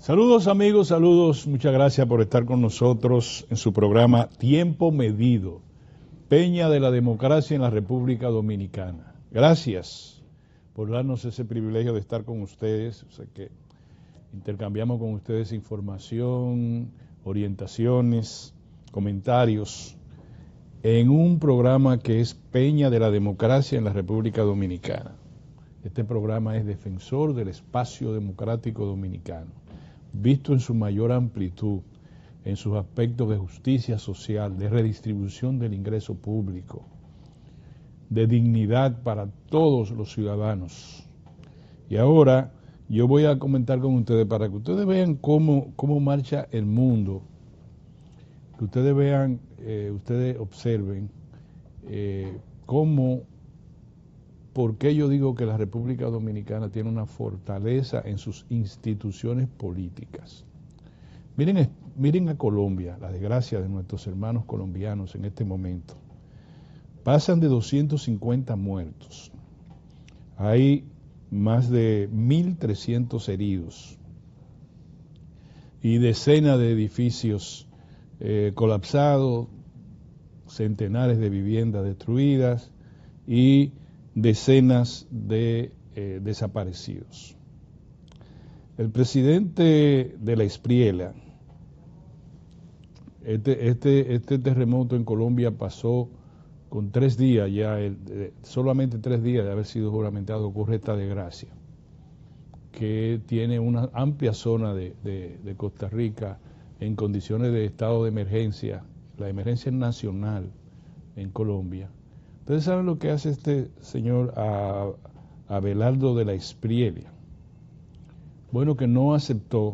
Saludos amigos, saludos, muchas gracias por estar con nosotros en su programa Tiempo Medido, Peña de la Democracia en la República Dominicana. Gracias por darnos ese privilegio de estar con ustedes, o sea que intercambiamos con ustedes información, orientaciones, comentarios, en un programa que es Peña de la Democracia en la República Dominicana. Este programa es defensor del espacio democrático dominicano, visto en su mayor amplitud, en sus aspectos de justicia social, de redistribución del ingreso público, de dignidad para todos los ciudadanos. Y ahora yo voy a comentar con ustedes para que ustedes vean cómo marcha el mundo, que ustedes vean, ustedes observen por qué yo digo que la República Dominicana tiene una fortaleza en sus instituciones políticas. Miren a Colombia, la desgracia de nuestros hermanos colombianos en este momento. Pasan de 250 muertos. Hay más de 1.300 heridos y decenas de edificios colapsados, centenares de viviendas destruidas y decenas de desaparecidos. El presidente de la Espriella, este terremoto en Colombia pasó con 3 días ya, solamente 3 días de haber sido juramentado, ocurre esta desgracia, que tiene una amplia zona de Costa Rica en condiciones de estado de emergencia, la emergencia nacional en Colombia. Ustedes saben lo que hace este señor Abelardo de la Espriella. Bueno, que no acepta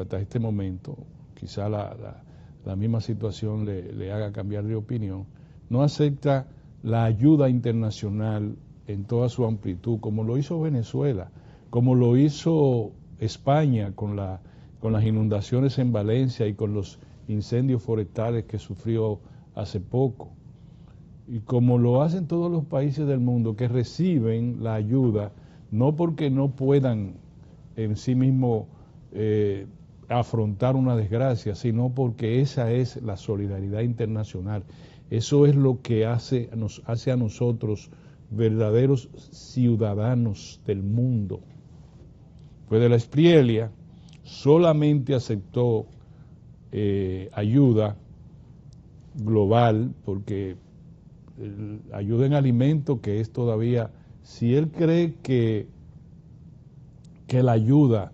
hasta este momento, quizá la misma situación le haga cambiar de opinión, no acepta la ayuda internacional en toda su amplitud, como lo hizo Venezuela, como lo hizo España con las inundaciones en Valencia y con los incendios forestales que sufrió hace poco. Y como lo hacen todos los países del mundo que reciben la ayuda, no porque no puedan en sí mismos afrontar una desgracia, sino porque esa es la solidaridad internacional. Eso es lo que nos hace a nosotros verdaderos ciudadanos del mundo. Pues de la Espriella solamente aceptó ayuda global, porque ayuda en alimentos, que es todavía, si él cree que la ayuda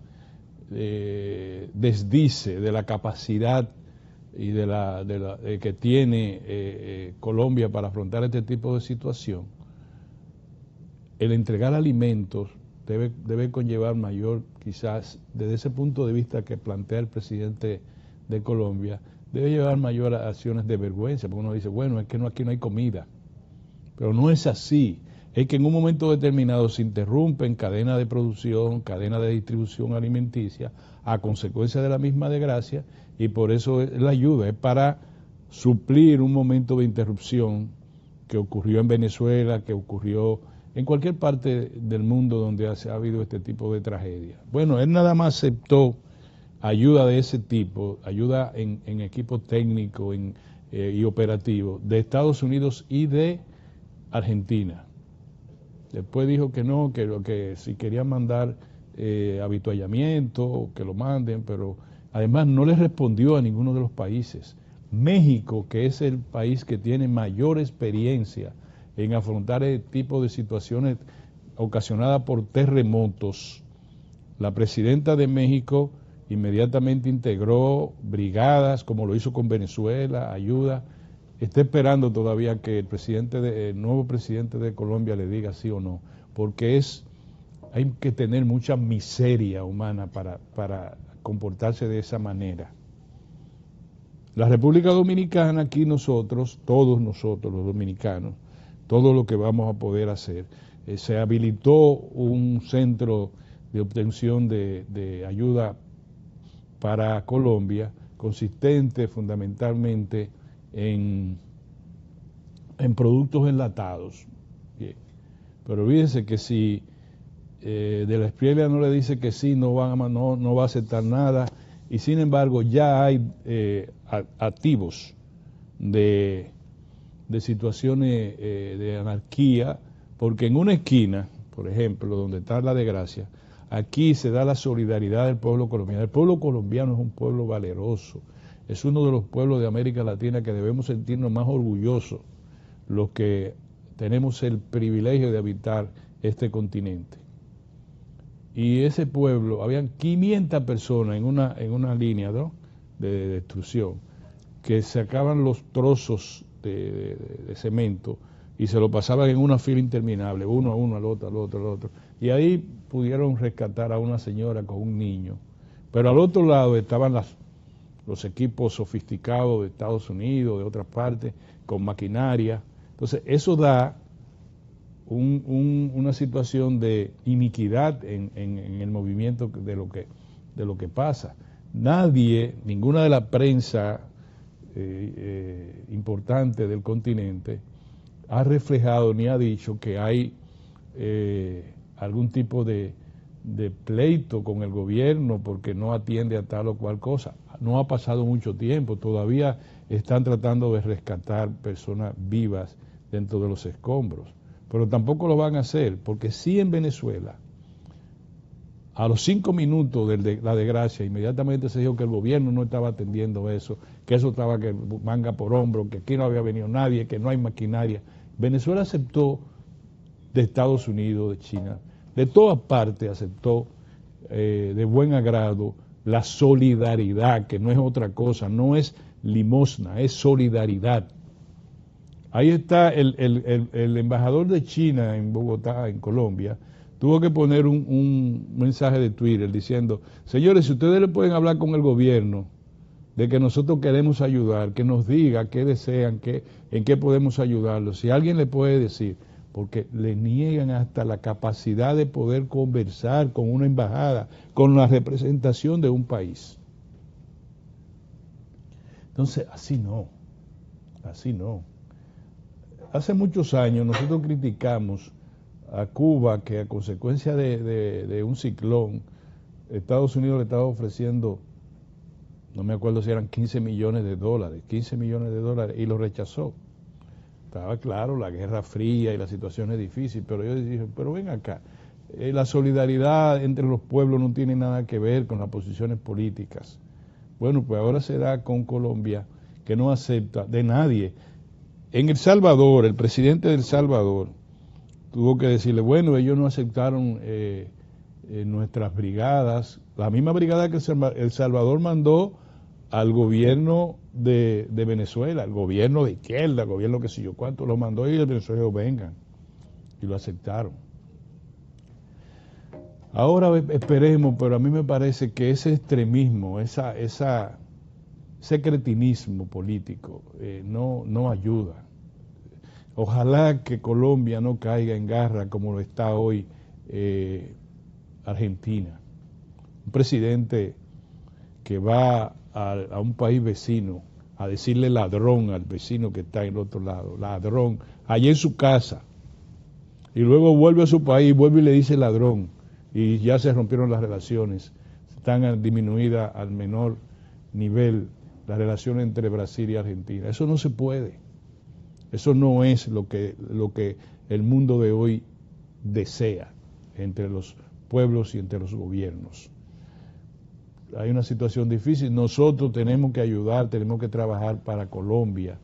desdice de la capacidad y que tiene Colombia para afrontar este tipo de situación, el entregar alimentos debe conllevar mayor, quizás desde ese punto de vista que plantea el presidente de Colombia, debe llevar mayor acciones de vergüenza, porque uno dice, bueno, es que aquí no hay comida. Pero no es así. Es que en un momento determinado se interrumpen cadenas de producción, cadenas de distribución alimenticia, a consecuencia de la misma desgracia, y por eso la ayuda es para suplir un momento de interrupción que ocurrió en Venezuela, que ocurrió en cualquier parte del mundo donde ha habido este tipo de tragedia. Bueno, él nada más aceptó ayuda de ese tipo, ayuda en equipo técnico y operativo de Estados Unidos y de Argentina. Después dijo que no, que si querían mandar avituallamiento, que lo manden, pero además no les respondió a ninguno de los países. México, que es el país que tiene mayor experiencia en afrontar este tipo de situaciones ocasionadas por terremotos, la presidenta de México inmediatamente integró brigadas, como lo hizo con Venezuela, ayuda. Está esperando todavía que el nuevo presidente de Colombia le diga sí o no, porque hay que tener mucha miseria humana para comportarse de esa manera. La República Dominicana, aquí todos nosotros los dominicanos, todo lo que vamos a poder hacer, se habilitó un centro de obtención de ayuda para Colombia, consistente fundamentalmente en productos enlatados. Bien. Pero fíjense que si de la Espriella no le dice que sí, no va a aceptar nada, y sin embargo ya hay activos de situaciones de anarquía, porque en una esquina, por ejemplo, donde está la desgracia, aquí se da la solidaridad del pueblo colombiano. El pueblo colombiano es un pueblo valeroso, es uno de los pueblos de América Latina que debemos sentirnos más orgullosos, los que tenemos el privilegio de habitar este continente. Y ese pueblo, habían 500 personas en una línea, ¿no?, de destrucción, que sacaban los trozos de cemento y se lo pasaban en una fila interminable, uno a uno, al otro, al otro, al otro. Y ahí pudieron rescatar a una señora con un niño. Pero al otro lado estaban los equipos sofisticados de Estados Unidos, de otras partes, con maquinaria. Entonces, eso da una situación de iniquidad en el movimiento de lo que pasa. Nadie, ninguna de la prensa importante del continente ha reflejado ni ha dicho que hay algún tipo de pleito con el gobierno porque no atiende a tal o cual cosa. No ha pasado mucho tiempo, todavía están tratando de rescatar personas vivas dentro de los escombros, pero tampoco lo van a hacer, porque sí, en Venezuela, a los 5 minutos de la desgracia, inmediatamente se dijo que el gobierno no estaba atendiendo eso, que eso estaba que manga por hombro, que aquí no había venido nadie, que no hay maquinaria. Venezuela aceptó de Estados Unidos, de China, de todas partes aceptó de buen agrado la solidaridad, que no es otra cosa, no es limosna, es solidaridad. Ahí está el embajador de China en Bogotá, en Colombia, tuvo que poner un mensaje de Twitter diciendo: señores, si ustedes le pueden hablar con el gobierno de que nosotros queremos ayudar, que nos diga qué desean, en qué podemos ayudarlos. Si alguien le puede decir, porque le niegan hasta la capacidad de poder conversar con una embajada, con la representación de un país. Entonces, así no. Hace muchos años nosotros criticamos a Cuba, que a consecuencia de un ciclón, Estados Unidos le estaba ofreciendo, no me acuerdo si eran 15 millones de dólares, y lo rechazó. Estaba claro, la Guerra Fría y la situación es difícil, pero yo dije, pero ven acá, la solidaridad entre los pueblos no tiene nada que ver con las posiciones políticas. Bueno, pues ahora se da con Colombia, que no acepta de nadie. En El Salvador, el presidente de El Salvador tuvo que decirle, bueno, ellos no aceptaron nuestras brigadas, la misma brigada que El Salvador mandó al gobierno de Venezuela, al gobierno de izquierda, al gobierno que sé yo cuánto, lo mandó y el Venezuela vengan, y lo aceptaron. Ahora esperemos, pero a mí me parece que ese extremismo, ese cretinismo político no ayuda. Ojalá que Colombia no caiga en garra como lo está hoy Argentina. Un presidente que va a un país vecino a decirle ladrón al vecino que está en el otro lado, ladrón, allá en su casa, y luego vuelve a su país, vuelve y le dice ladrón, y ya se rompieron las relaciones, están disminuidas al menor nivel las relaciones entre Brasil y Argentina. Eso no se puede. Eso no es lo que el mundo de hoy desea entre los pueblos y entre los gobiernos. Hay una situación difícil. Nosotros tenemos que ayudar, tenemos que trabajar para Colombia,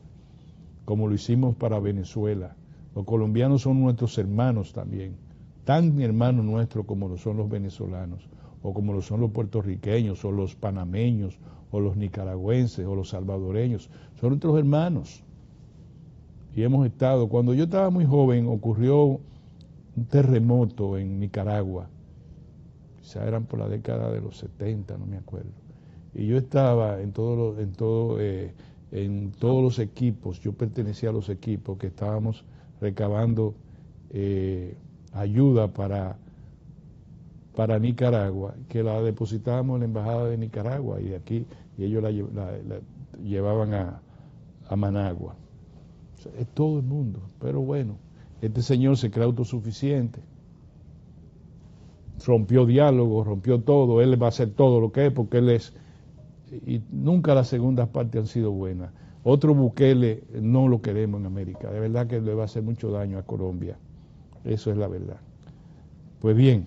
como lo hicimos para Venezuela. Los colombianos son nuestros hermanos también, tan hermanos nuestros como lo son los venezolanos, o como lo son los puertorriqueños, o los panameños, o los nicaragüenses, o los salvadoreños. Son nuestros hermanos. Y hemos estado, cuando yo estaba muy joven, ocurrió un terremoto en Nicaragua, quizá eran por la década de los 70, no me acuerdo, y yo estaba en todos los equipos, yo pertenecía a los equipos que estábamos recabando ayuda para Nicaragua, que la depositábamos en la embajada de Nicaragua, y de aquí, y ellos la llevaban a Managua. Es todo el mundo, pero bueno, este señor se cree autosuficiente. rompió diálogo, rompió todo, él va a hacer todo lo que es porque él es, y nunca las segundas partes han sido buenas. Otro Bukele no lo queremos en América, de verdad que le va a hacer mucho daño a Colombia, eso es la verdad. Pues bien,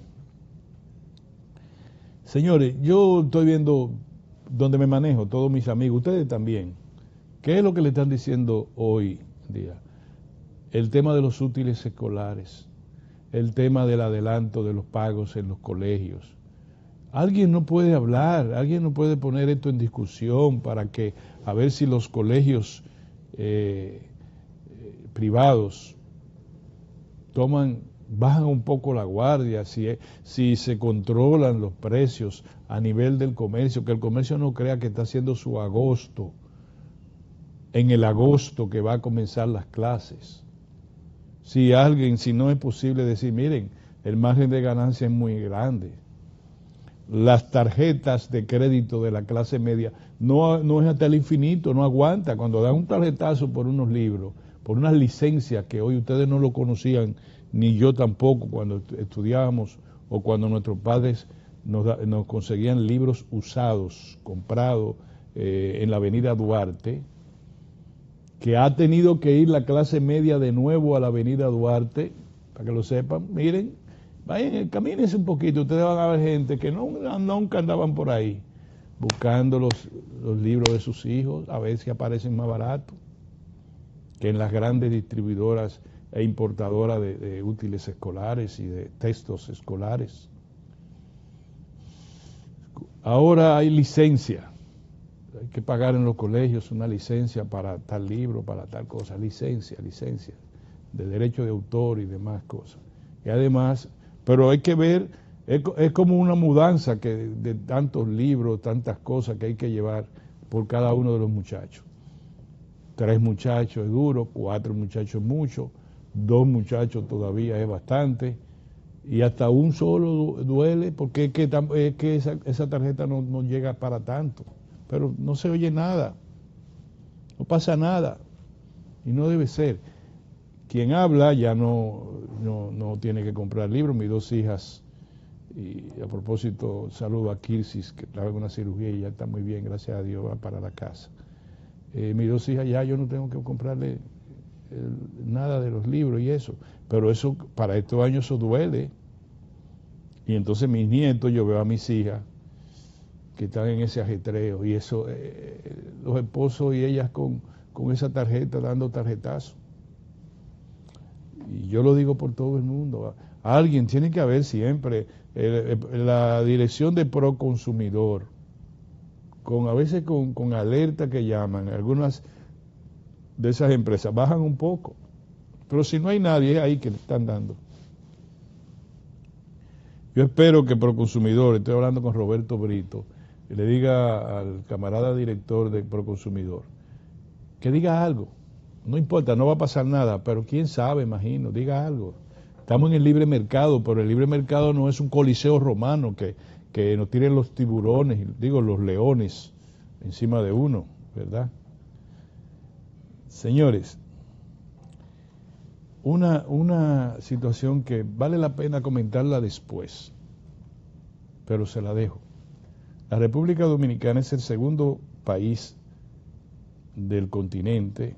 señores, yo estoy viendo donde me manejo, todos mis amigos, ustedes también, ¿qué es lo que le están diciendo hoy día? El tema de los útiles escolares, el tema del adelanto de los pagos en los colegios. Alguien no puede hablar, alguien no puede poner esto en discusión para que, a ver si los colegios privados bajan un poco la guardia, si se controlan los precios a nivel del comercio, que el comercio no crea que está haciendo su agosto, en el agosto que va a comenzar las clases. Si no es posible decir, miren, el margen de ganancia es muy grande. Las tarjetas de crédito de la clase media no es hasta el infinito, no aguanta. Cuando dan un tarjetazo por unos libros, por unas licencias que hoy ustedes no lo conocían, ni yo tampoco cuando estudiábamos o cuando nuestros padres nos conseguían libros usados, comprados en la avenida Duarte, que ha tenido que ir la clase media de nuevo a la avenida Duarte, para que lo sepan, miren, vayan, camínense un poquito, ustedes van a ver gente que nunca andaban por ahí buscando los libros de sus hijos, a ver si aparecen más baratos que en las grandes distribuidoras e importadoras de útiles escolares y de textos escolares. Ahora hay licencia. Hay que pagar en los colegios una licencia para tal libro, para tal cosa, licencia, de derecho de autor y demás cosas. Y además, pero hay que ver, es como una mudanza de tantos libros, tantas cosas que hay que llevar por cada uno de los muchachos. 3 muchachos es duro, 4 muchachos es mucho, 2 muchachos todavía es bastante, y hasta un solo duele, porque es que esa tarjeta no llega para tanto. Pero no se oye nada, no pasa nada, y no debe ser. Quien habla ya no tiene que comprar libros. Mis 2 hijas, y a propósito saludo a Kirsis, que estaba en una cirugía y ya está muy bien, gracias a Dios, va para la casa. Mis 2 hijas ya yo no tengo que comprarle nada de los libros y eso, pero eso para estos años eso duele. Y entonces mis nietos, yo veo a mis hijas que están en ese ajetreo, y eso, los esposos y ellas con esa tarjeta, dando tarjetazos. Y yo lo digo por todo el mundo. Alguien tiene que haber siempre, la dirección de Proconsumidor, a veces con alerta que llaman, algunas de esas empresas bajan un poco, pero si no hay nadie, es ahí que le están dando. Yo espero que Proconsumidor, estoy hablando con Roberto Brito, le diga al camarada director de Proconsumidor que diga algo. No importa, no va a pasar nada, pero quién sabe, imagino, diga algo. Estamos en el libre mercado, pero el libre mercado no es un coliseo romano que nos tiren los tiburones, digo, los leones encima de uno, ¿verdad? Señores, una situación que vale la pena comentarla después, pero se la dejo. La República Dominicana es el segundo país del continente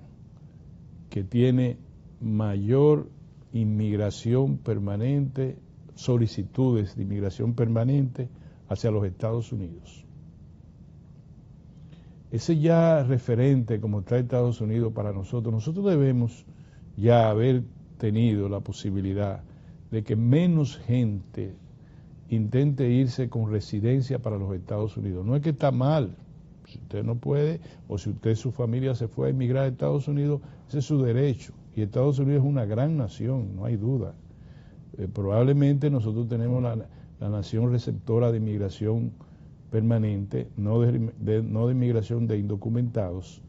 que tiene mayor inmigración permanente, solicitudes de inmigración permanente hacia los Estados Unidos. Ese ya referente como está Estados Unidos para nosotros debemos ya haber tenido la posibilidad de que menos gente intente irse con residencia para los Estados Unidos. No es que está mal, si usted no puede, o si usted, su familia se fue a emigrar a Estados Unidos, ese es su derecho. Y Estados Unidos es una gran nación, no hay duda. Probablemente nosotros tenemos la nación receptora de inmigración permanente, no de inmigración de indocumentados,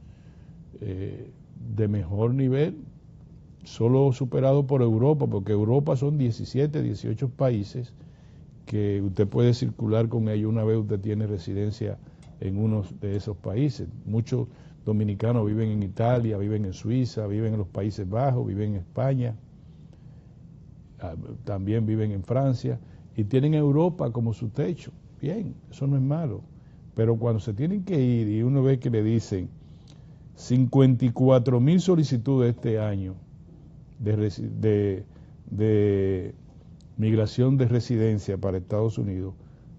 de mejor nivel, solo superado por Europa, porque Europa son 17, 18 países que usted puede circular con ellos una vez usted tiene residencia en uno de esos países. Muchos dominicanos viven en Italia, viven en Suiza, viven en los Países Bajos, viven en España, también viven en Francia, y tienen Europa como su techo. Bien, eso no es malo. Pero cuando se tienen que ir y uno ve que le dicen 54.000 solicitudes este año de migración de residencia para Estados Unidos,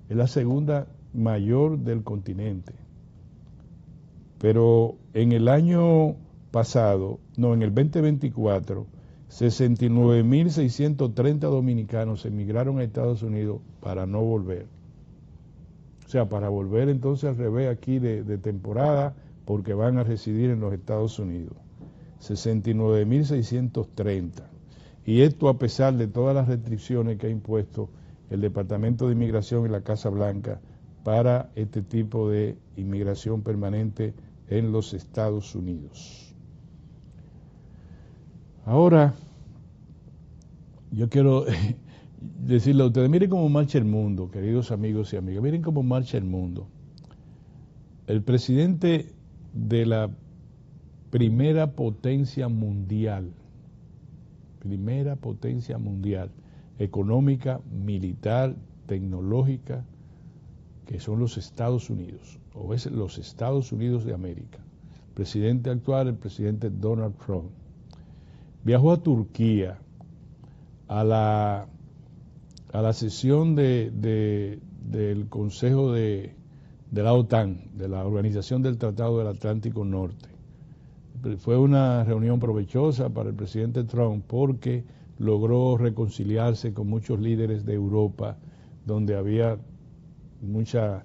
es la segunda mayor del continente. Pero en el año pasado, no, en el 2024, 69.630 dominicanos emigraron a Estados Unidos para no volver. O sea, para volver entonces al revés aquí de temporada, porque van a residir en los Estados Unidos. 69.630. Y esto a pesar de todas las restricciones que ha impuesto el Departamento de Inmigración y la Casa Blanca para este tipo de inmigración permanente en los Estados Unidos. Ahora, yo quiero decirle a ustedes, miren cómo marcha el mundo, queridos amigos y amigas, miren cómo marcha el mundo. El presidente de la primera potencia mundial, económica, militar, tecnológica, que son los Estados Unidos, o es los Estados Unidos de América. El presidente actual, el presidente Donald Trump, viajó a Turquía a la sesión del Consejo de la OTAN, de la Organización del Tratado del Atlántico Norte. Fue una reunión provechosa para el presidente Trump porque logró reconciliarse con muchos líderes de Europa, donde había muchas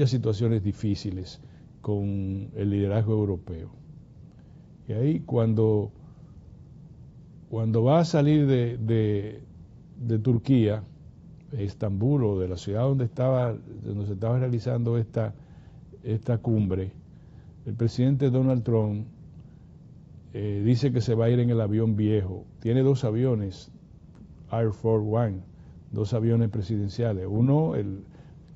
situaciones difíciles con el liderazgo europeo. Y ahí cuando va a salir de Turquía, de Estambul, o de la ciudad donde se estaba realizando esta cumbre, el presidente Donald Trump dice que se va a ir en el avión viejo. Tiene dos aviones, Air Force One, dos aviones presidenciales. Uno, el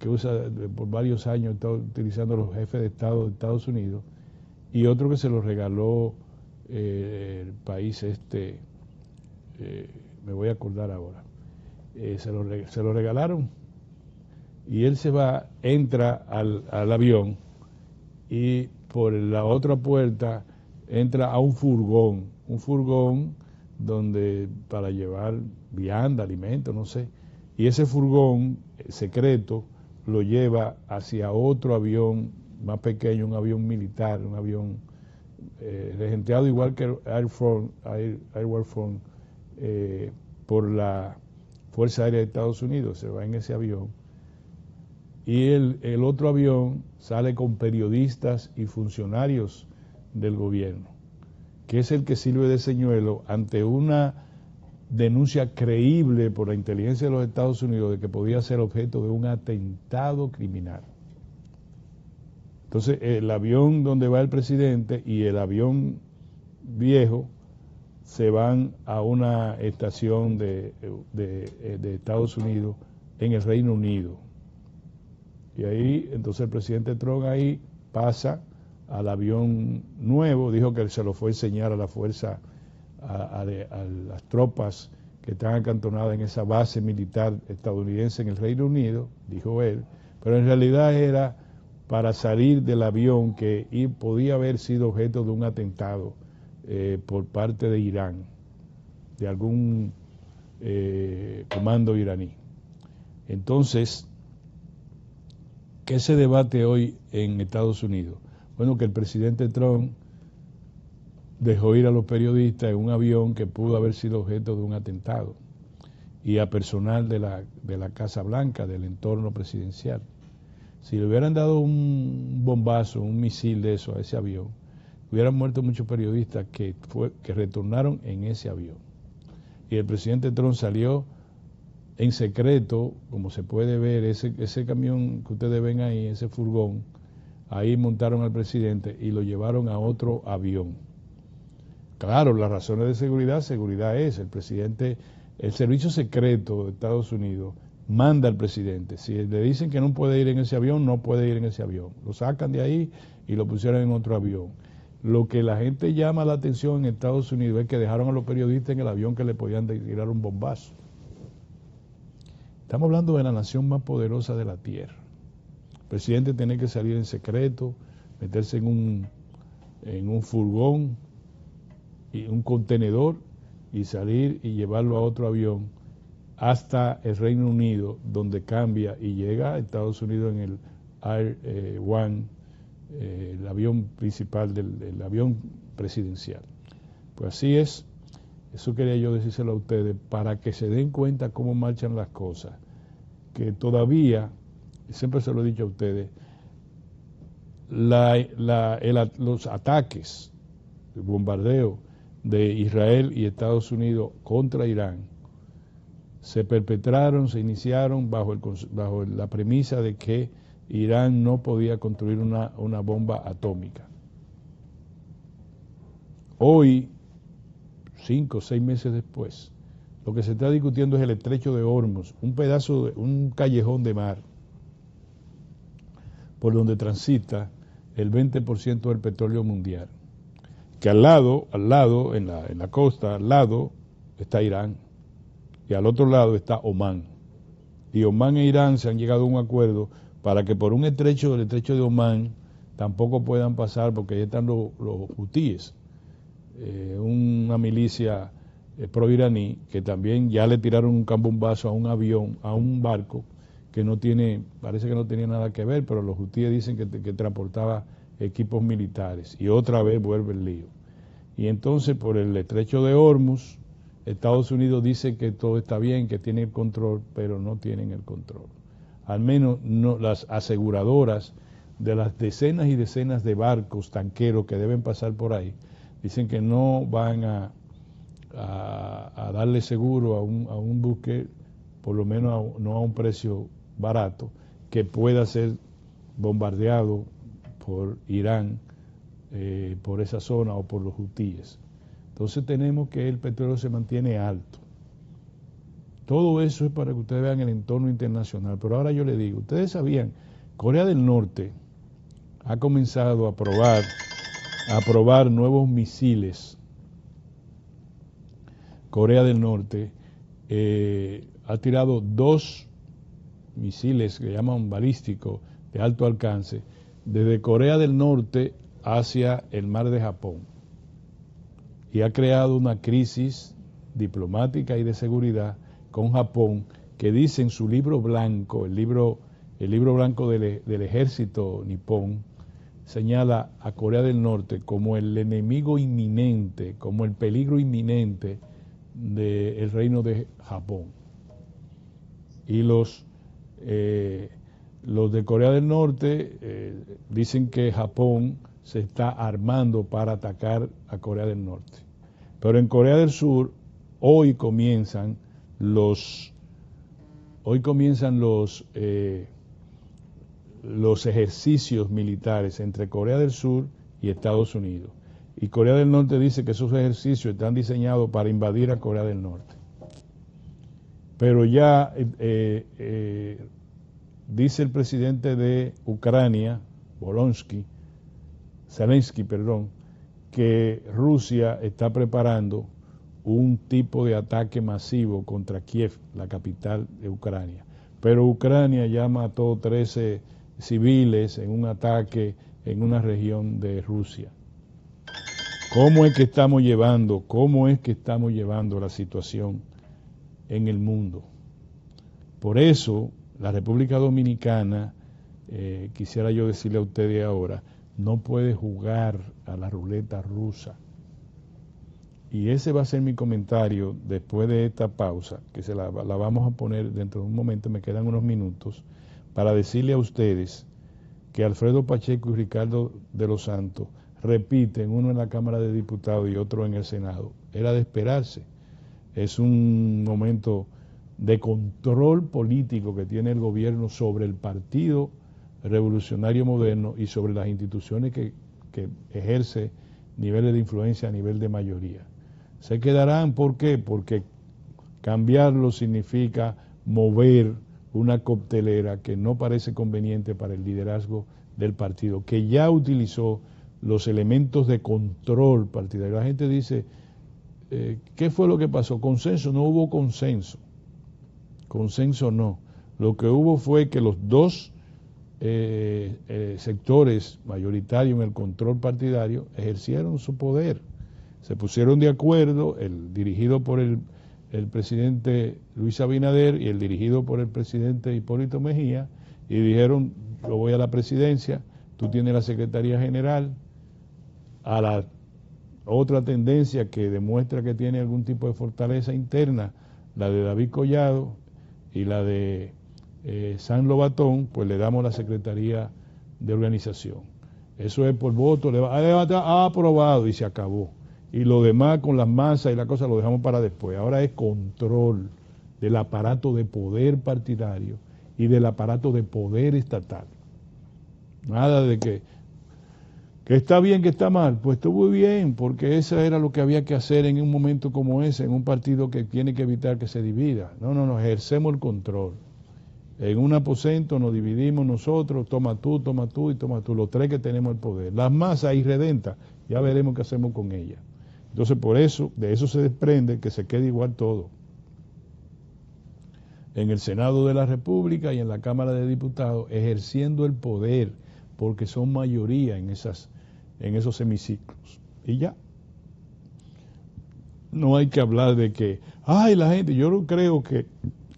que usa por varios años, está utilizando los jefes de Estado de Estados Unidos, y otro que se lo regaló el país me voy a acordar ahora. Se lo regalaron, y él entra al avión, y por la otra puerta entra a un furgón donde para llevar vianda, alimentos, no sé, y ese furgón secreto lo lleva hacia otro avión más pequeño, un avión militar, un avión regenteado igual que Air Force por la Fuerza Aérea de Estados Unidos. Se va en ese avión, y el otro avión sale con periodistas y funcionarios del gobierno, que es el que sirve de señuelo ante una denuncia creíble por la inteligencia de los Estados Unidos de que podía ser objeto de un atentado criminal. Entonces, el avión donde va el presidente y el avión viejo se van a una estación de Estados Unidos en el Reino Unido. Y ahí, entonces el presidente Trump ahí pasa al avión nuevo, dijo que se lo fue a enseñar a la fuerza, a las tropas que están acantonadas en esa base militar estadounidense en el Reino Unido, dijo él, pero en realidad era para salir del avión que podía haber sido objeto de un atentado por parte de Irán, de algún comando iraní. Entonces, ¿qué se debate hoy en Estados Unidos? Bueno, que el presidente Trump dejó ir a los periodistas en un avión que pudo haber sido objeto de un atentado, y a personal de la Casa Blanca, del entorno presidencial. Si le hubieran dado un bombazo, un misil de eso a ese avión, hubieran muerto muchos periodistas que retornaron en ese avión. Y el presidente Trump salió en secreto, como se puede ver, ese camión que ustedes ven ahí, ese furgón, ahí montaron al presidente y lo llevaron a otro avión. Claro, las razones de seguridad es, el presidente, el servicio secreto de Estados Unidos manda al presidente. Si le dicen que no puede ir en ese avión, no puede ir en ese avión. Lo sacan de ahí y lo pusieron en otro avión. Lo que la gente llama la atención en Estados Unidos es que dejaron a los periodistas en el avión que le podían tirar un bombazo. Estamos hablando de la nación más poderosa de la Tierra. El presidente tiene que salir en secreto, meterse en un furgón y un contenedor y salir y llevarlo a otro avión hasta el Reino Unido, donde cambia y llega a Estados Unidos en el Air One, el avión principal el avión presidencial. Pues así es. Eso quería yo decírselo a ustedes para que se den cuenta cómo marchan las cosas, que todavía, siempre se lo he dicho a ustedes, los ataques, el bombardeo de Israel y Estados Unidos contra Irán se perpetraron, se iniciaron bajo la premisa de que Irán no podía construir una bomba atómica. Hoy, 5 o 6 meses después, lo que se está discutiendo es el estrecho de Hormuz, un callejón de mar por donde transita el 20% del petróleo mundial. Que al lado, en la costa, al lado está Irán y al otro lado está Omán. Y Omán e Irán se han llegado a un acuerdo para que por el estrecho de Omán tampoco puedan pasar, porque ahí están los hutíes, una milicia pro-iraní que también ya le tiraron un cambombazo a un avión, a un barco que parece que no tenía nada que ver, pero los hutíes dicen que transportaba equipos militares y otra vez vuelve el lío. Y entonces por el estrecho de Hormuz, Estados Unidos dice que todo está bien, que tiene el control, pero no tienen el control. Al menos no, las aseguradoras de las decenas y decenas de barcos tanqueros que deben pasar por ahí, dicen que no van a darle seguro a un buque, por lo menos no a un precio barato, que pueda ser bombardeado por Irán, por esa zona o por los hutíes. Entonces tenemos que el petróleo se mantiene alto. Todo eso es para que ustedes vean el entorno internacional. Pero ahora yo les digo, ustedes sabían, Corea del Norte ha comenzado a probar nuevos misiles. Corea del Norte ha tirado 2 misiles que llaman balísticos de alto alcance desde Corea del Norte hacia el mar de Japón, y ha creado una crisis diplomática y de seguridad con Japón, que dice en su libro blanco, el libro blanco del ejército nipón, señala a Corea del Norte como el enemigo inminente, como el peligro inminente del reino de Japón. Y los de Corea del Norte dicen que Japón se está armando para atacar a Corea del Norte. Pero en Corea del Sur hoy comienzan los ejercicios militares entre Corea del Sur y Estados Unidos. Y Corea del Norte dice que esos ejercicios están diseñados para invadir a Corea del Norte. Pero ya dice el presidente de Ucrania, Zelensky, que Rusia está preparando un tipo de ataque masivo contra Kiev, la capital de Ucrania. Pero Ucrania ya mató 13 civiles en un ataque en una región de Rusia. ¿Cómo es que estamos llevando la situación en el mundo? Por eso, la República Dominicana, quisiera yo decirle a ustedes ahora, no puede jugar a la ruleta rusa. Y ese va a ser mi comentario después de esta pausa, que la vamos a poner dentro de un momento, me quedan unos minutos, para decirle a ustedes que Alfredo Pacheco y Ricardo de los Santos repiten, uno en la Cámara de Diputados y otro en el Senado. Era de esperarse. Es un momento de control político que tiene el gobierno sobre el Partido Revolucionario Moderno y sobre las instituciones que ejerce niveles de influencia a nivel de mayoría. Se quedarán, ¿por qué? Porque cambiarlo significa mover una coctelera que no parece conveniente para el liderazgo del partido, que ya utilizó los elementos de control partidario. La gente dice, ¿qué fue lo que pasó? Consenso, no hubo consenso. consenso no. Lo que hubo fue que los dos sectores mayoritarios en el control partidario ejercieron su poder. Se pusieron de acuerdo, el dirigido por el presidente Luis Abinader y el dirigido por el presidente Hipólito Mejía, y dijeron: yo voy a la presidencia, tú tienes la Secretaría General. A la otra tendencia que demuestra que tiene algún tipo de fortaleza interna, la de David Collado y la de San Lobatón, pues le damos la Secretaría de Organización. Eso es por voto, aprobado y se acabó. Y lo demás con las masas y la cosa lo dejamos para después. Ahora es control del aparato de poder partidario y del aparato de poder estatal. Nada de que está bien, que está mal. Pues estuvo bien, porque eso era lo que había que hacer en un momento como ese, en un partido que tiene que evitar que se divida. No, ejercemos el control. En un aposento nos dividimos nosotros, toma tú y toma tú, los tres que tenemos el poder. Las masas irredentas, ya veremos qué hacemos con ellas. Entonces, por eso, de eso se desprende que se quede igual todo. En el Senado de la República y en la Cámara de Diputados, ejerciendo el poder, porque son mayoría en esos hemiciclos. Y ya. No hay que hablar de que, la gente, yo no creo que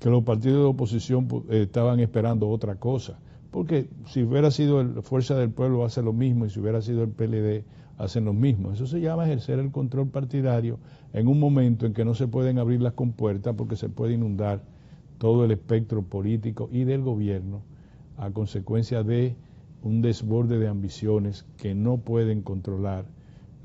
los partidos de oposición estaban esperando otra cosa, porque si hubiera sido la Fuerza del Pueblo hace lo mismo, y si hubiera sido el PLD hacen lo mismo. Eso se llama ejercer el control partidario en un momento en que no se pueden abrir las compuertas porque se puede inundar todo el espectro político y del gobierno a consecuencia de un desborde de ambiciones que no pueden controlar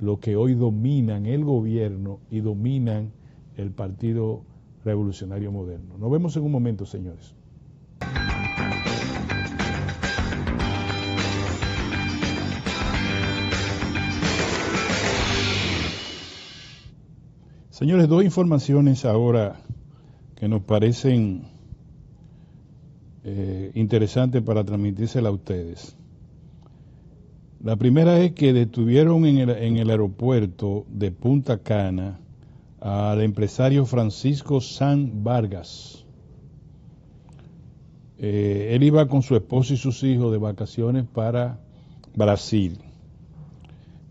lo que hoy dominan el gobierno y dominan el Partido Revolucionario Moderno. Nos vemos en un momento, señores. Señores, dos informaciones ahora que nos parecen interesantes para transmitírselas a ustedes. La primera es que detuvieron en el aeropuerto de Punta Cana al empresario Francisco San Vargas. Él iba con su esposa y sus hijos de vacaciones para Brasil.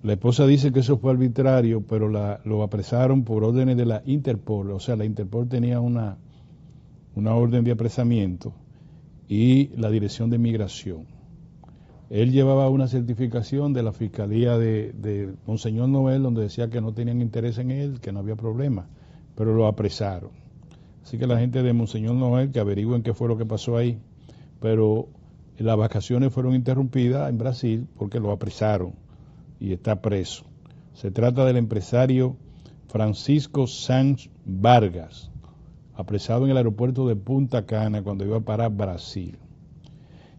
La esposa dice que eso fue arbitrario, pero lo apresaron por órdenes de la Interpol. O sea, la Interpol tenía una orden de apresamiento y la Dirección de Migración. Él llevaba una certificación de la Fiscalía de Monseñor Noel, donde decía que no tenían interés en él, que no había problema, pero lo apresaron. Así que la gente de Monseñor Noel, que averigüen qué fue lo que pasó ahí, pero las vacaciones fueron interrumpidas en Brasil porque lo apresaron y está preso. Se trata del empresario Francisco Sanz Vargas, apresado en el aeropuerto de Punta Cana cuando iba para Brasil.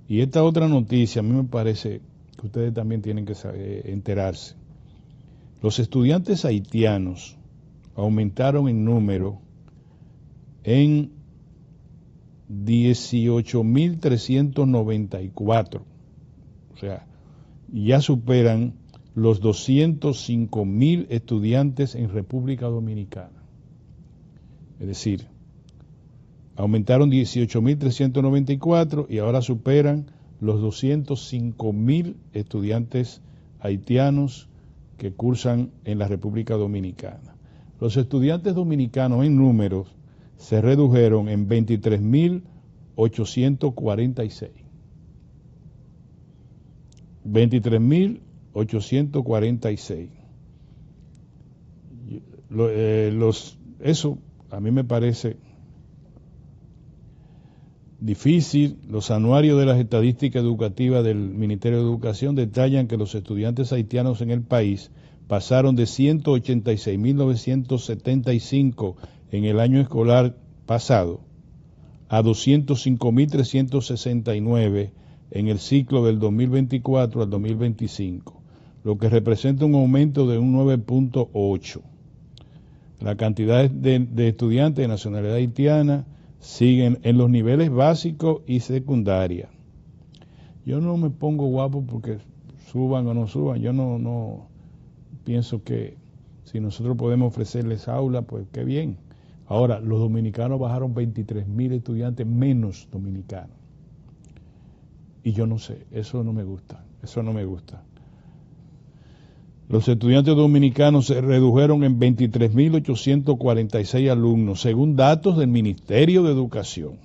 Y esta otra noticia a mí me parece que ustedes también tienen que enterarse. Los estudiantes haitianos aumentaron en número en 18.394. O sea, ya superan los 205.000 estudiantes en República Dominicana. Es decir, aumentaron 18.394 y ahora superan los 205.000 estudiantes haitianos que cursan en la República Dominicana. Los estudiantes dominicanos en números se redujeron en 23.846. 23.846. Eso a mí me parece difícil. Los anuarios de las estadísticas educativas del Ministerio de Educación detallan que los estudiantes haitianos en el país pasaron de 186.975 en el año escolar pasado a 205.369 en el ciclo del 2024 al 2025, lo que representa un aumento de un 9.8. La cantidad de estudiantes de nacionalidad haitiana siguen en los niveles básicos y secundaria. Yo no me pongo guapo porque suban o no suban. Yo no pienso que si nosotros podemos ofrecerles aula, pues qué bien. Ahora, los dominicanos bajaron 23.000 estudiantes menos dominicanos. Y yo no sé, eso no me gusta, eso no me gusta. Los estudiantes dominicanos se redujeron en 23.846 alumnos, según datos del Ministerio de Educación.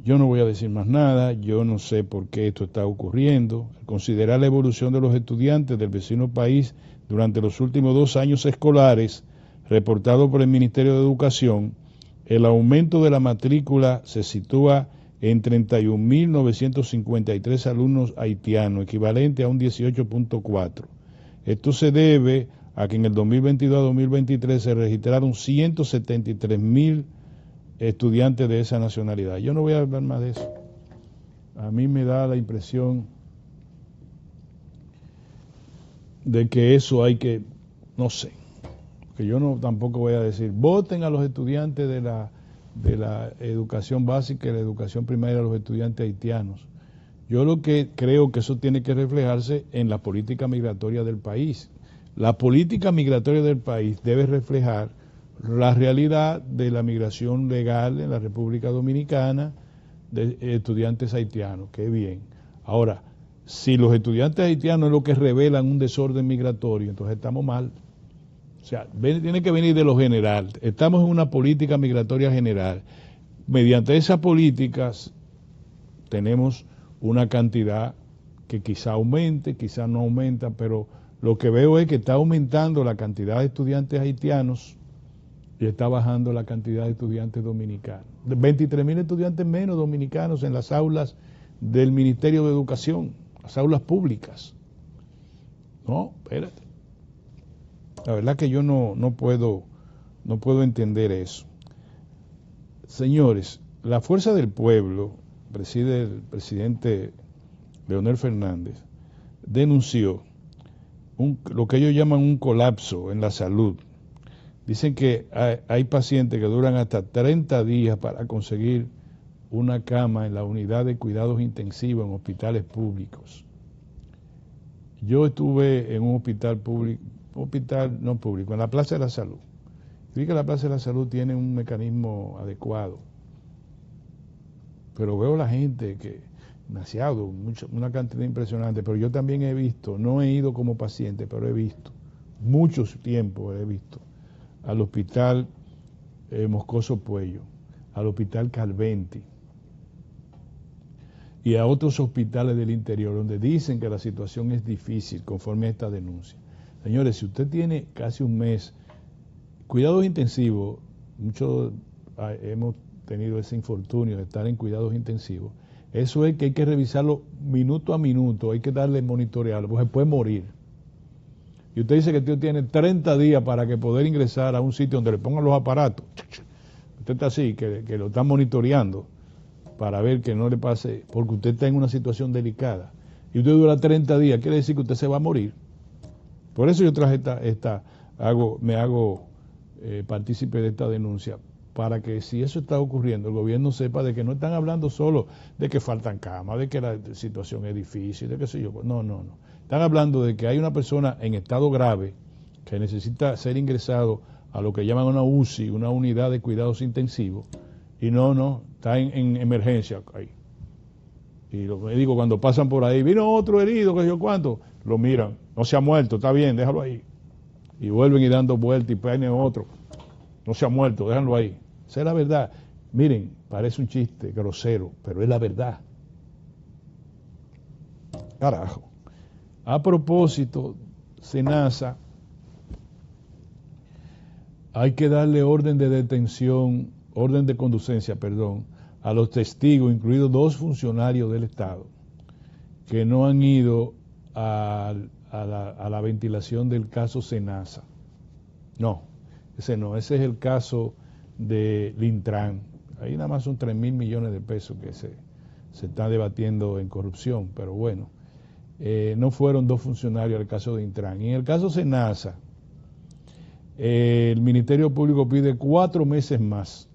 Yo no voy a decir más nada, yo no sé por qué esto está ocurriendo. Al considerar la evolución de los estudiantes del vecino país durante los últimos 2 años escolares, reportado por el Ministerio de Educación, el aumento de la matrícula se sitúa en 31.953 alumnos haitianos, equivalente a un 18.4. Esto se debe a que en el 2022 a 2023 se registraron 173.000 estudiantes de esa nacionalidad. Yo no voy a hablar más de eso. A mí me da la impresión de que eso hay que, no sé, que yo no tampoco voy a decir, voten a los estudiantes de la educación básica y la educación primaria a los estudiantes haitianos. Yo lo que creo que eso tiene que reflejarse en la política migratoria del país. La política migratoria del país debe reflejar la realidad de la migración legal en la República Dominicana de estudiantes haitianos. Qué bien. Ahora, si los estudiantes haitianos es lo que revelan un desorden migratorio, entonces estamos mal. O sea, tiene que venir de lo general. Estamos en una política migratoria general. Mediante esas políticas tenemos una cantidad que quizá aumente, quizá no aumenta, pero lo que veo es que está aumentando la cantidad de estudiantes haitianos y está bajando la cantidad de estudiantes dominicanos. 23.000 estudiantes menos dominicanos en las aulas del Ministerio de Educación, las aulas públicas. No, espérate. La verdad que yo no puedo entender eso. Señores, la Fuerza del Pueblo, preside el presidente Leonel Fernández, denunció lo que ellos llaman un colapso en la salud. Dicen que hay pacientes que duran hasta 30 días para conseguir una cama en la unidad de cuidados intensivos en hospitales públicos. Yo estuve en un hospital público, no público, en la Plaza de la Salud. Vi que la Plaza de la Salud tiene un mecanismo adecuado, pero veo la gente que, demasiado, una cantidad impresionante, pero yo también he visto, no he ido como paciente, pero he visto, muchos tiempos he visto, al hospital Moscoso Puello, al hospital Calventi y a otros hospitales del interior donde dicen que la situación es difícil conforme a esta denuncia. Señores, si usted tiene casi un mes, cuidados intensivos, muchos hemos tenido ese infortunio de estar en cuidados intensivos, eso es que hay que revisarlo minuto a minuto, hay que darle monitorearlo, porque se puede morir. Y usted dice que usted tiene 30 días para que poder ingresar a un sitio donde le pongan los aparatos. Usted está así, que lo están monitoreando para ver que no le pase, porque usted está en una situación delicada. Y usted dura 30 días, quiere decir que usted se va a morir. Por eso yo traje me hago partícipe de esta denuncia, para que si eso está ocurriendo, el gobierno sepa de que no están hablando solo de que faltan camas, de que la situación es difícil, de qué sé yo. No. Están hablando de que hay una persona en estado grave que necesita ser ingresado a lo que llaman una UCI, una unidad de cuidados intensivos, y no, está en emergencia ahí. Y los médicos cuando pasan por ahí, vino otro herido, qué sé yo cuánto, lo miran, no se ha muerto, está bien, déjalo ahí. Y vuelven y dando vueltas y ponen otro, no se ha muerto, déjalo ahí. Esa es la verdad. Miren, parece un chiste grosero, pero es la verdad. Carajo. A propósito, SENASA, hay que darle orden de detención, orden de conducencia, perdón, a los testigos, incluidos 2 funcionarios del Estado, que no han ido a la ventilación del caso SENASA. No, ese es el caso de Lintran. Ahí nada más son 3.000 millones de pesos que se está debatiendo en corrupción, pero bueno, no fueron 2 funcionarios al caso de Intran. Y en el caso SENASA, el Ministerio Público pide 4 meses más.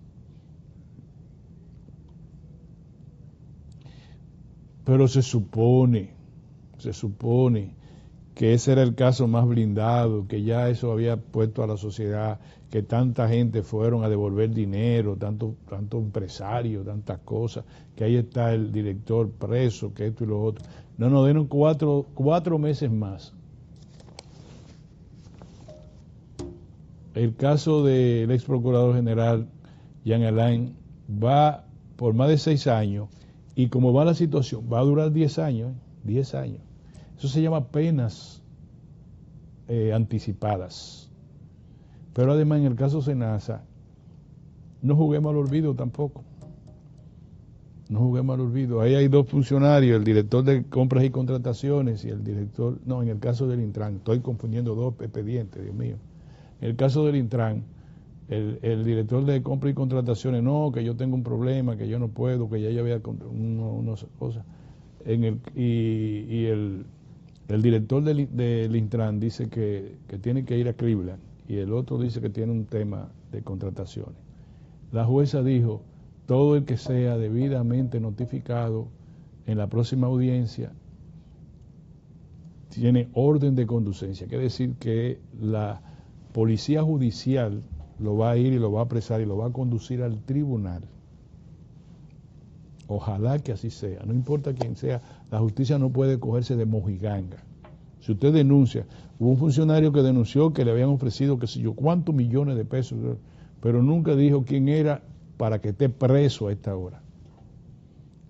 Pero se supone que ese era el caso más blindado, que ya eso había puesto a la sociedad, que tanta gente fueron a devolver dinero, tanto empresario, tantas cosas, que ahí está el director preso, que esto y lo otro. No, nos dieron cuatro meses más. El caso del ex procurador general Jean Alain va por más de 6 años, y como va la situación, va a durar 10 años, 10 años. Eso se llama penas anticipadas. Pero además en el caso Senasa, no juguemos al olvido tampoco. No juguemos al olvido. Ahí hay dos funcionarios, el director de compras y contrataciones y el director, no, en el caso del Intran, estoy confundiendo dos expedientes, Dios mío. En el caso del Intran, el director de compras y contrataciones, no, que yo tengo un problema, que yo no puedo, que ya yo había unas cosas. El director del Intran dice que tiene que ir a Cleveland, y el otro dice que tiene un tema de contrataciones. La jueza dijo, todo el que sea debidamente notificado en la próxima audiencia tiene orden de conducencia, quiere decir que la policía judicial lo va a ir y lo va a apresar y lo va a conducir al tribunal. Ojalá que así sea, no importa quién sea, la justicia no puede cogerse de mojiganga. Si usted denuncia, hubo un funcionario que denunció que le habían ofrecido que sé yo cuántos millones de pesos, pero nunca dijo quién era para que esté preso a esta hora.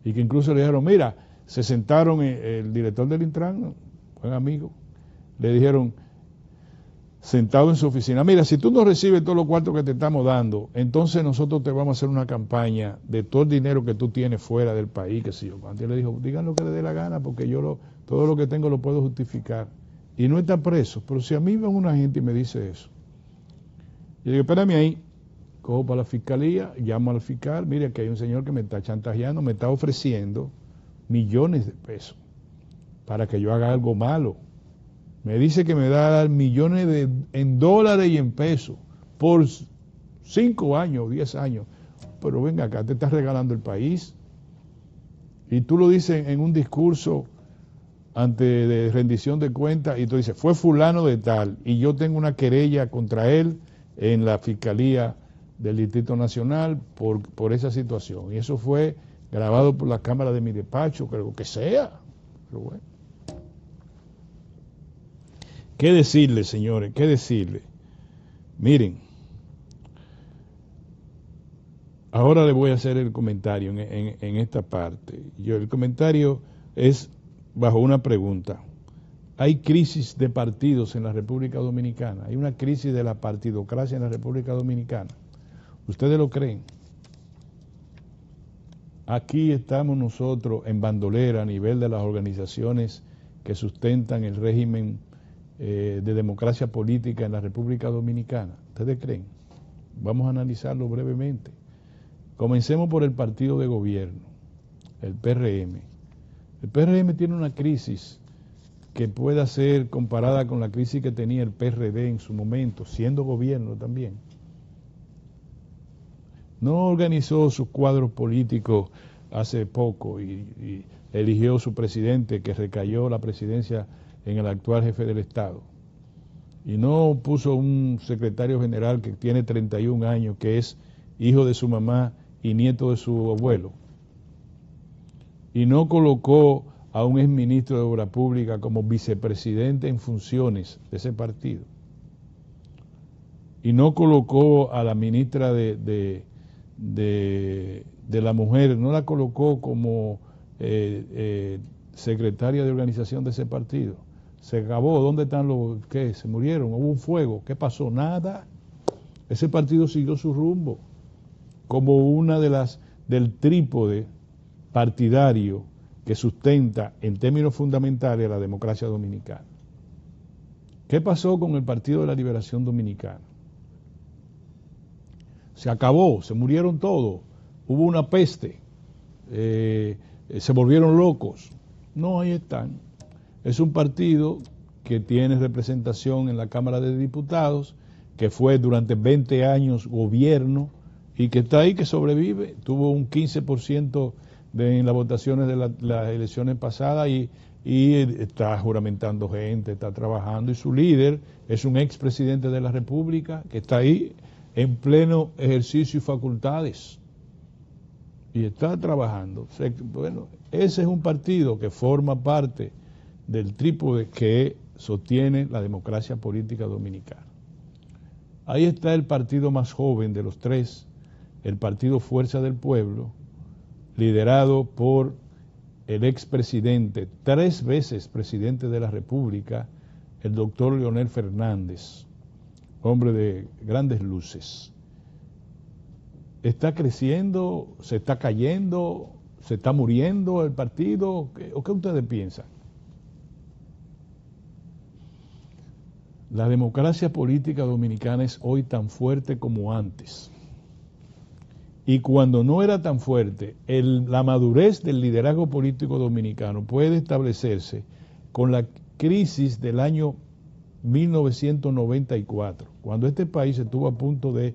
Y que incluso le dijeron, mira, se sentaron, el director del Intran, buen amigo, le dijeron, sentado en su oficina, mira, si tú no recibes todos los cuartos que te estamos dando, entonces nosotros te vamos a hacer una campaña de todo el dinero que tú tienes fuera del país, que sé yo. Antes le dijo, digan lo que le dé la gana, porque yo todo lo que tengo lo puedo justificar. Y no está preso. Pero si a mí ven una gente y me dice eso, yo digo, espérame ahí, cojo para la fiscalía, llamo al fiscal, mire que hay un señor que me está chantajeando, me está ofreciendo millones de pesos para que yo haga algo malo. Me dice que me da a dar millones en dólares y en pesos por 5 años, 10 años. Pero venga acá, te estás regalando el país. Y tú lo dices en un discurso ante de rendición de cuentas y tú dices, fue fulano de tal y yo tengo una querella contra él en la Fiscalía del Distrito Nacional por esa situación. Y eso fue grabado por la cámara de mi despacho, creo que sea. Pero bueno. ¿Qué decirle, señores? ¿Qué decirle? Miren, ahora le voy a hacer el comentario en esta parte. El comentario es bajo una pregunta. Hay crisis de partidos en la República Dominicana. Hay una crisis de la partidocracia en la República Dominicana. ¿Ustedes lo creen? Aquí estamos nosotros en bandolera a nivel de las organizaciones que sustentan el régimen de democracia política en la República Dominicana. ¿Ustedes creen? Vamos a analizarlo brevemente. Comencemos por el partido de gobierno, el PRM. El PRM tiene una crisis que pueda ser comparada con la crisis que tenía el PRD en su momento, siendo gobierno también. No organizó sus cuadros políticos hace poco y eligió su presidente, que recayó la presidencia en el actual jefe del Estado. Y no puso un secretario general que tiene 31 años, que es hijo de su mamá y nieto de su abuelo. Y no colocó a un exministro de Obra Pública como vicepresidente en funciones de ese partido. Y no colocó a la ministra de la mujer, no la colocó como secretaria de organización de ese partido. Se acabó. ¿Dónde están los que se murieron? Hubo un fuego. ¿Qué pasó? Nada. Ese partido siguió su rumbo como una de las del trípode partidario que sustenta en términos fundamentales la democracia dominicana. ¿Qué pasó con el Partido de la Liberación Dominicana? Se acabó, se murieron todos, hubo una peste, se volvieron locos. No, ahí están. Es un partido que tiene representación en la Cámara de Diputados, que fue durante 20 años gobierno y que está ahí, que sobrevive. Tuvo un 15% en las votaciones de las elecciones pasadas y y está juramentando gente, está trabajando, y su líder es un expresidente de la República que está ahí en pleno ejercicio y facultades y está trabajando. O sea, bueno, ese es un partido que forma parte del trípode que sostiene la democracia política dominicana. Ahí está el partido más joven de los tres, el partido Fuerza del Pueblo, liderado por el expresidente, 3 veces presidente de la República, el doctor Leonel Fernández, hombre de grandes luces. ¿Está creciendo? ¿Se está cayendo? ¿Se está muriendo el partido? ¿O qué ustedes piensan? La democracia política dominicana es hoy tan fuerte como antes. Y cuando no era tan fuerte, la madurez del liderazgo político dominicano puede establecerse con la crisis del año 1994, cuando este país estuvo a punto de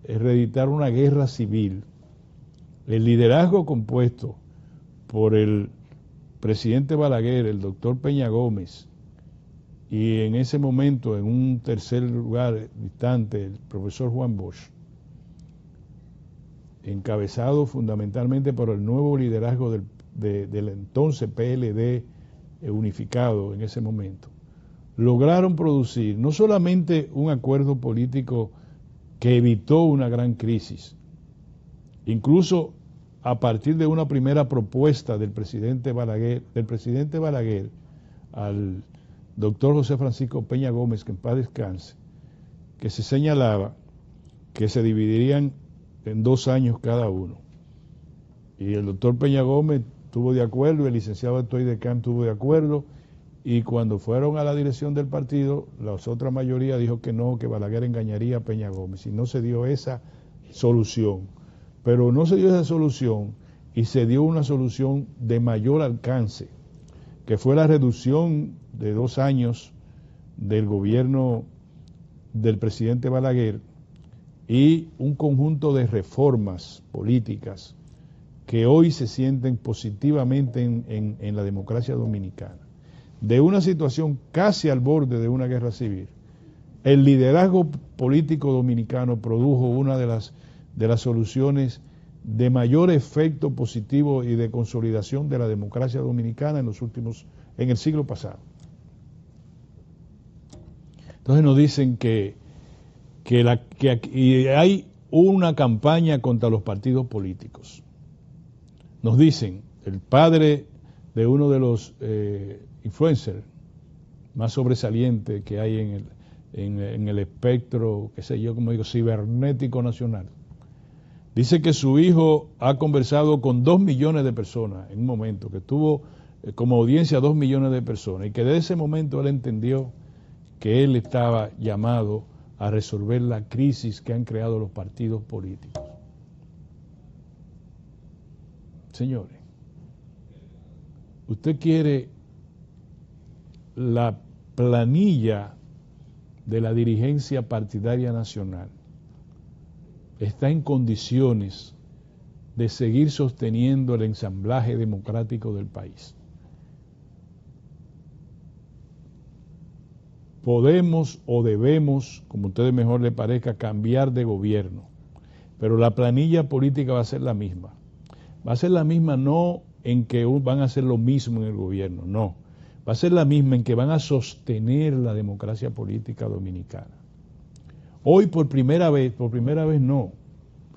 reeditar una guerra civil. El liderazgo compuesto por el presidente Balaguer, el doctor Peña Gómez, y en ese momento, en un tercer lugar distante, el profesor Juan Bosch, encabezado fundamentalmente por el nuevo liderazgo del entonces PLD unificado en ese momento, lograron producir no solamente un acuerdo político que evitó una gran crisis, incluso a partir de una primera propuesta del presidente Balaguer al doctor José Francisco Peña Gómez, que en paz descanse, que se señalaba que se dividirían en 2 años cada uno. Y el doctor Peña Gómez estuvo de acuerdo, el licenciado Estoy de Camp estuvo de acuerdo, y cuando fueron a la dirección del partido, la otra mayoría dijo que no, que Balaguer engañaría a Peña Gómez, y no se dio esa solución. Pero no se dio esa solución y se dio una solución de mayor alcance, que fue la reducción de 2 años del gobierno del presidente Balaguer y un conjunto de reformas políticas que hoy se sienten positivamente en la democracia dominicana. De una situación casi al borde de una guerra civil, el liderazgo político dominicano produjo una de las soluciones de mayor efecto positivo y de consolidación de la democracia dominicana en el siglo pasado. Entonces nos dicen que hay una campaña contra los partidos políticos. Nos dicen, el padre de uno de los influencers más sobresalientes que hay en el espectro, qué sé yo, como digo, cibernético nacional, dice que su hijo ha conversado con 2 millones de personas en un momento, que tuvo como audiencia 2 millones de personas, y que desde ese momento él entendió que él estaba llamado a resolver la crisis que han creado los partidos políticos. Señores, usted quiere la planilla de la dirigencia partidaria nacional, está en condiciones de seguir sosteniendo el ensamblaje democrático del país. Podemos o debemos, como a ustedes mejor les parezca, cambiar de gobierno, pero la planilla política va a ser la misma. Va a ser la misma no en que van a hacer lo mismo en el gobierno, no. Va a ser la misma en que van a sostener la democracia política dominicana. Hoy por primera vez no,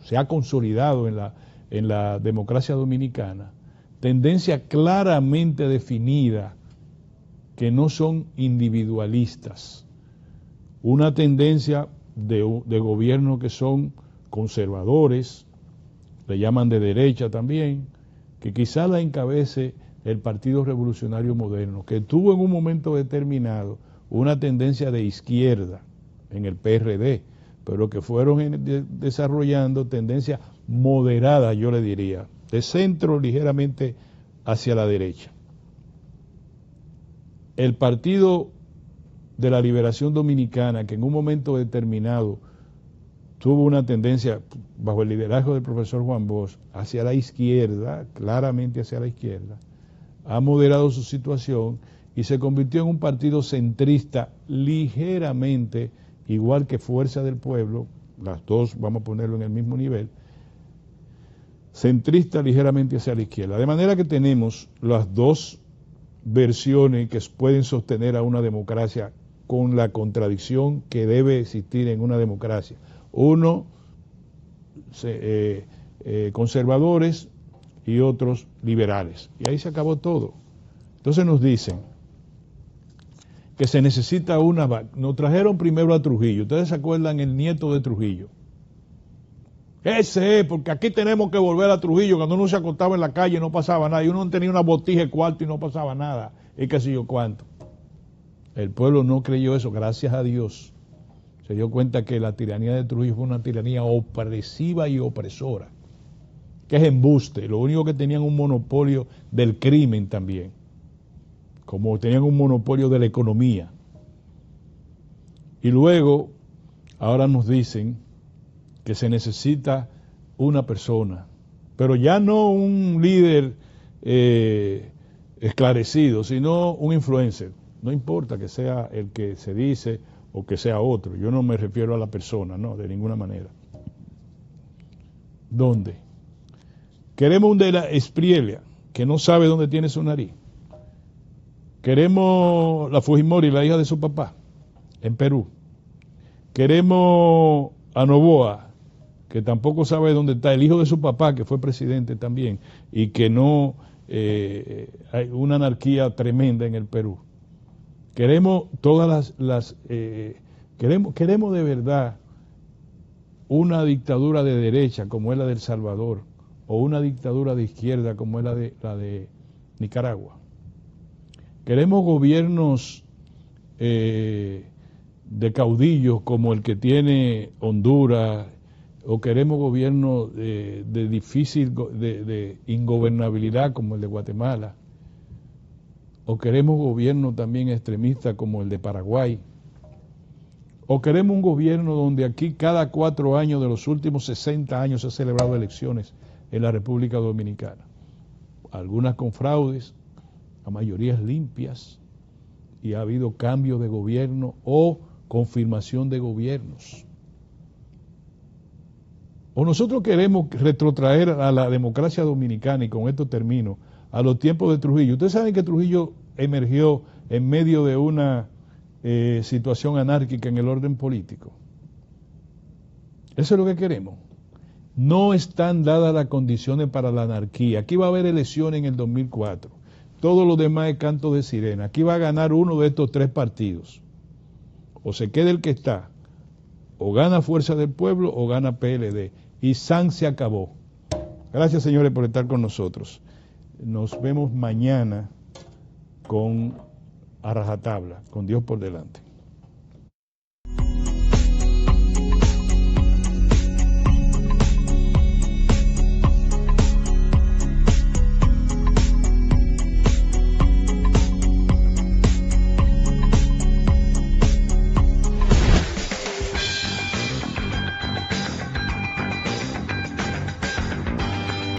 se ha consolidado en la democracia dominicana tendencia claramente definida que no son individualistas, una tendencia de gobiernos que son conservadores, le llaman de derecha también, que quizá la encabece el Partido Revolucionario Moderno, que tuvo en un momento determinado una tendencia de izquierda en el PRD, pero que fueron desarrollando tendencia moderada, yo le diría, de centro ligeramente hacia la derecha. El Partido de la Liberación Dominicana, que en un momento determinado tuvo una tendencia, bajo el liderazgo del profesor Juan Bosch, hacia la izquierda, claramente hacia la izquierda, ha moderado su situación y se convirtió en un partido centrista ligeramente, igual que Fuerza del Pueblo, las dos vamos a ponerlo en el mismo nivel, centrista ligeramente hacia la izquierda. De manera que tenemos las dos versiones que pueden sostener a una democracia con la contradicción que debe existir en una democracia. Uno, conservadores y otros liberales. Y ahí se acabó todo. Entonces nos dicen que se necesita nos trajeron primero a Trujillo. Ustedes se acuerdan el nieto de Trujillo. Ese es, porque aquí tenemos que volver a Trujillo, cuando uno se acostaba en la calle no pasaba nada, y uno tenía una botija de cuarto y no pasaba nada, y qué sé yo cuánto. El pueblo no creyó eso, gracias a Dios. Se dio cuenta que la tiranía de Trujillo fue una tiranía opresiva y opresora, que es embuste. Lo único que tenían un monopolio del crimen también, como tenían un monopolio de la economía. Y luego, ahora nos dicen que se necesita una persona, pero ya no un líder esclarecido, sino un influencer. No importa que sea el que se dice o que sea otro. Yo no me refiero a la persona, no, de ninguna manera. ¿Dónde? Queremos un de la Espriella, que no sabe dónde tiene su nariz. Queremos la Fujimori, la hija de su papá, en Perú. Queremos a Noboa, que tampoco sabe dónde está, el hijo de su papá, que fue presidente también, y que no, hay una anarquía tremenda en el Perú. Queremos todas queremos de verdad una dictadura de derecha como es la de El Salvador, o una dictadura de izquierda como es la de Nicaragua. Queremos gobiernos de caudillos como el que tiene Honduras, o queremos gobiernos de difícil, de ingobernabilidad como el de Guatemala, o queremos gobiernos también extremistas como el de Paraguay, o queremos un gobierno donde aquí cada 4 años de los últimos 60 años se han celebrado elecciones en la República Dominicana, algunas con fraudes, la mayoría limpias, y ha habido cambio de gobierno o confirmación de gobiernos. O nosotros queremos retrotraer a la democracia dominicana, y con esto termino, a los tiempos de Trujillo. Ustedes saben que Trujillo emergió en medio de una situación anárquica en el orden político. Eso es lo que queremos. No están dadas las condiciones para la anarquía. Aquí va a haber elecciones en el 2004. Todo lo demás es canto de sirena. Aquí va a ganar uno de estos 3 partidos. O se queda el que está, o gana Fuerza del Pueblo, o gana PLD. Y SAN se acabó. Gracias, señores, por estar con nosotros. Nos vemos mañana con A Rajatabla, con Dios por delante.